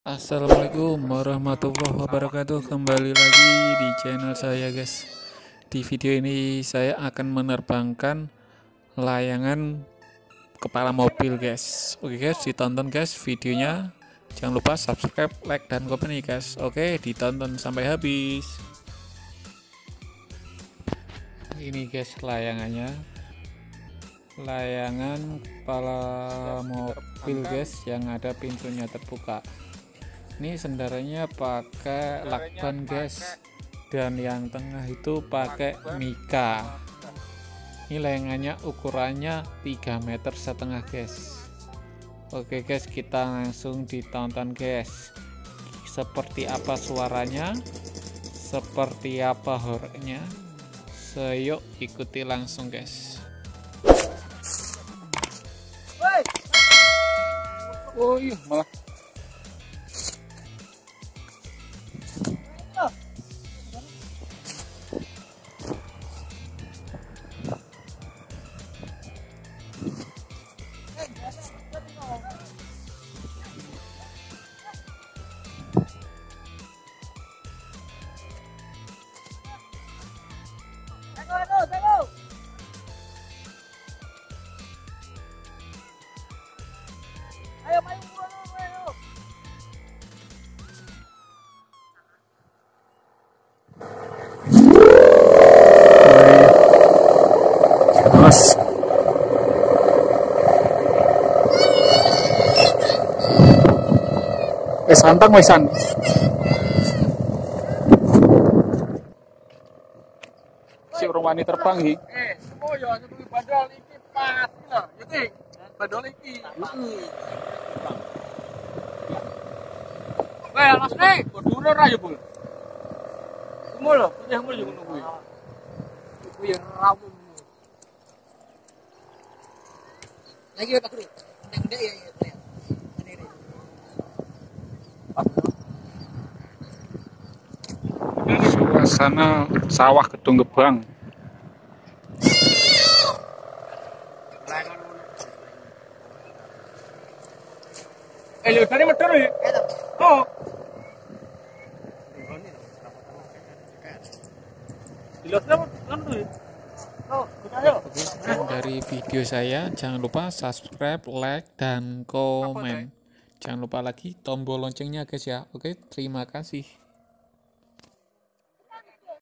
Assalamualaikum warahmatullahi wabarakatuh. Kembali lagi di channel saya, guys. Di video ini saya akan menerbangkan layangan kepala mobil, guys. Oke guys, ditonton guys videonya. Jangan lupa subscribe, like, dan komen nih guys. Oke, ditonton sampai habis. Ini guys layangannya, layangan kepala mobil guys, yang ada pintunya terbuka. Ini sendaranya pakai lakban guys, dan yang tengah itu pakai mika. Ini layangannya ukurannya 3,5 meter guys. Oke guys, kita langsung ditonton guys, seperti apa suaranya, seperti apa horornya. Yuk ikuti langsung guys. Oh iya, malah Ayo maju dulu, ayo. Mas, santang wesan. Si urung wani terbang iki. Semua ya sebelum badal iki pas lah, ya Ki. Badal iki. Weh, Mas nih, bodure ra ya, Bul. Semua lho, putih semua yo ngono kuwi. Kuwi yang rawu. Lagi Pak Guru. Gede ya ya. Suasana sawah Gedung Gebang. Lho tadi medhur ya. Oh. Sekian dari video saya, jangan lupa subscribe, like, dan komen. Jangan lupa lagi tombol loncengnya guys ya. Oke, terima kasih.